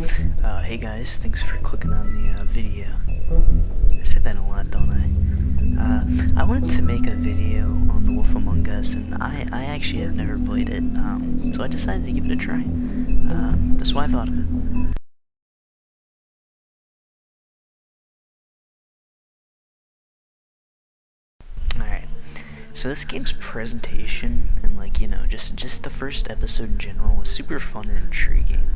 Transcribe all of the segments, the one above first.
Hey guys, thanks for clicking on the video. I say that a lot, don't I? I wanted to make a video on The Wolf Among Us, and I actually have never played it, so I decided to give it a try. That's why I thought of it. Alright, so this game's presentation, and just the first episode in general was super fun and intriguing.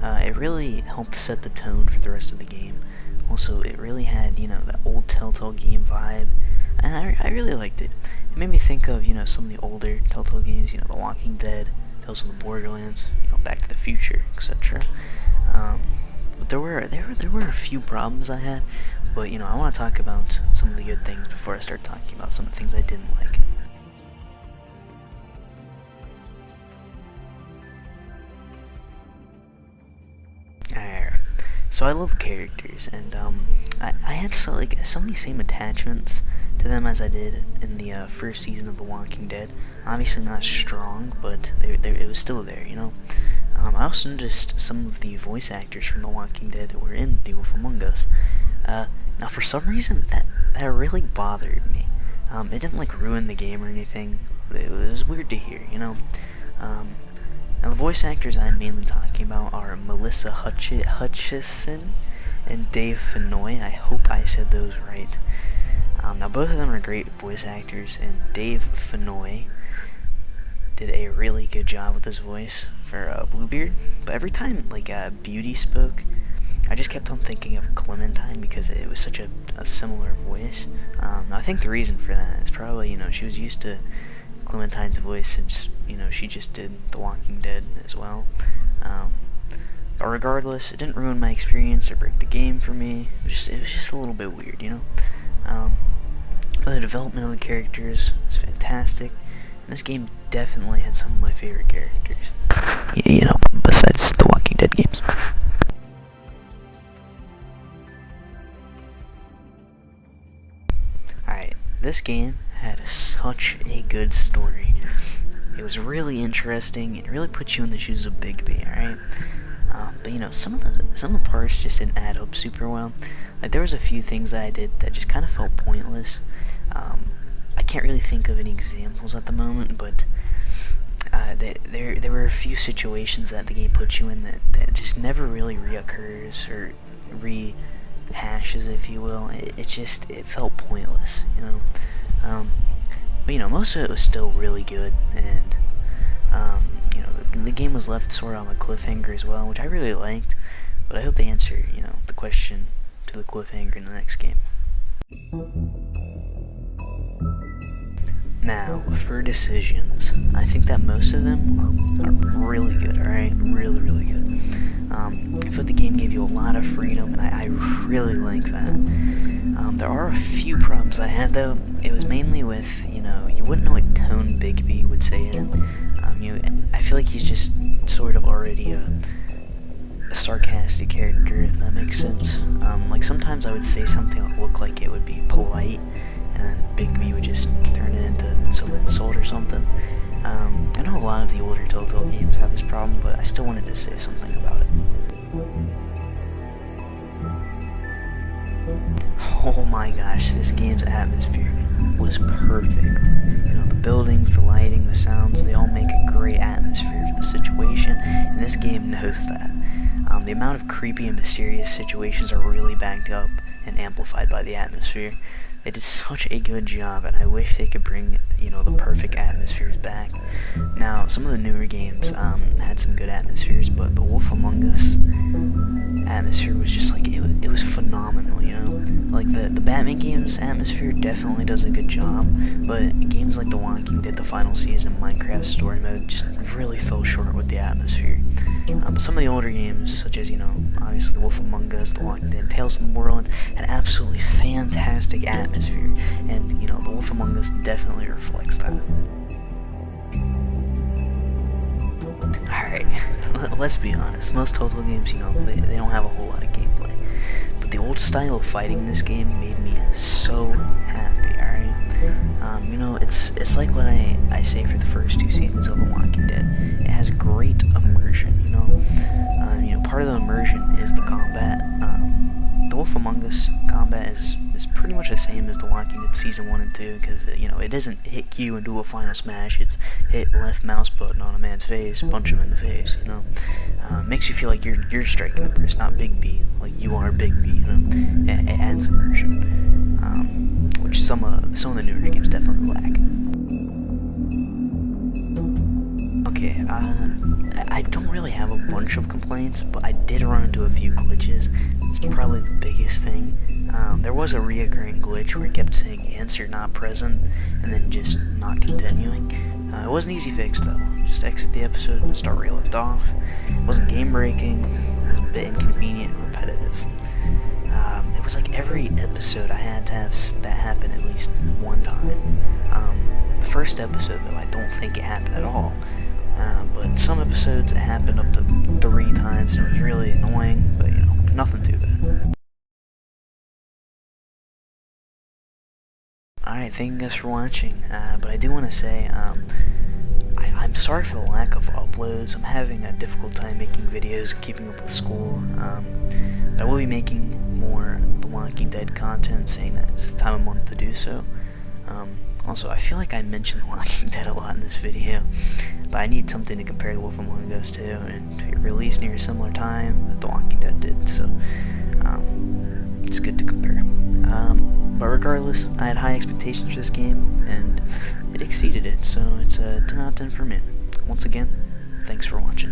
It really helped set the tone for the rest of the game. Also, it really had, that old Telltale game vibe, and I really liked it. It made me think of, some of the older Telltale games, The Walking Dead, Tales from the Borderlands, Back to the Future, etc. But there were a few problems I had, but, I want to talk about some of the good things before I start talking about some of the things I didn't like. So I love characters, and I had some of the same attachments to them as I did in the first season of The Walking Dead. Obviously not as strong, but it was still there, I also noticed some of the voice actors from The Walking Dead were in The Wolf Among Us. Now for some reason that really bothered me. It didn't ruin the game or anything, but it was weird to hear, Now the voice actors I'm mainly talking about are Melissa Hutchison and Dave Fennoy. I hope I said those right. Now both of them are great voice actors, and Dave Fennoy did a really good job with his voice for Bluebeard. But every time Beauty spoke, I just kept on thinking of Clementine because it was such a similar voice. Now I think the reason for that is probably she was used to Clementine's voice since she just did The Walking Dead as well. But regardless, it didn't ruin my experience or break the game for me. It was just a little bit weird, But the development of the characters is fantastic, and this game definitely had some of my favorite characters. Besides The Walking Dead games. Alright, this game had such a good story. It was really interesting. It really put you in the shoes of Bigby, alright? But some of the parts just didn't add up super well. There was a few things that I did that just kind of felt pointless. I can't really think of any examples at the moment, but there were a few situations that the game puts you in that just never really reoccurs or rehashes, if you will. It felt pointless, But most of it was still really good, and the game was left sort of on a cliffhanger as well, which I really liked. But I hope they answer the question to the cliffhanger in the next game. Now, for decisions, I think that most of them are really good, alright? Really, really good. I feel like the game gave you a lot of freedom, and I really like that. There are a few problems I had, though. It was mainly with, you wouldn't know what tone Bigby would say it in. I feel like he's just sort of already a sarcastic character, if that makes sense. Sometimes I would say something that looked like it would be polite, and then Bigby would just turn it into some insult or something. I know a lot of the older Telltale games have this problem, but I still wanted to say something about it. Oh my gosh, this game's atmosphere was perfect. The buildings, the lighting, the sounds, they all make a great atmosphere for the situation, and this game knows that. The amount of creepy and mysterious situations are really backed up and amplified by the atmosphere. They did such a good job, and I wish they could bring, the perfect atmospheres back. Now, some of the newer games had some good atmospheres, but The Wolf Among Us atmosphere was just it was phenomenal, the Batman games atmosphere definitely does a good job, but games like The Walking Dead, the final season, Minecraft story mode just really fell short with the atmosphere. But some of the older games, such as, obviously The Wolf Among Us, The Walking Dead, Tales from the Borderlands, had absolutely fantastic atmosphere, and, The Wolf Among Us definitely reflects that. Alright, let's be honest, most Telltale games, they don't have a whole lot of gameplay. But the old style of fighting in this game made me so happy, alright? You know, it's like what I say for the first 2 seasons of The Walking Dead. It has great immersion, you know? Part of the immersion is the combat. The Wolf Among Us combat is pretty much the same as The Walking Dead Season 1 and 2, because, it doesn't hit Q and do a final smash, it's hit left mouse button on a man's face, punch him in the face, makes you feel like you're striking the person, not Big B, like you are Big B, It adds immersion, which some of the newer games definitely lack. Okay, I don't really have a bunch of complaints, but I did run into a few glitches. It's probably the biggest thing. There was a reoccurring glitch where it kept saying answer not present, and then just not continuing. It was an easy fix though. Just exit the episode and start where you left off. It wasn't game breaking, it was a bit inconvenient and repetitive. It was like every episode I had to have that happen at least one time. The first episode though, I don't think it happened at all. But some episodes it happened up to 3 times and it was really annoying, but nothing too bad. Alright, thank you guys for watching, but I do want to say, I'm sorry for the lack of uploads. I'm having a difficult time making videos and keeping up with school. But I will be making more The Walking Dead content, saying that it's the time of month to do so. Also, I feel like I mentioned The Walking Dead a lot in this video, but I need something to compare The Wolf Among Us to, and it released near a similar time that The Walking Dead did, so it's good to compare. But regardless, I had high expectations for this game, and it exceeded it, so it's a 10 out of 10 for me. Once again, thanks for watching.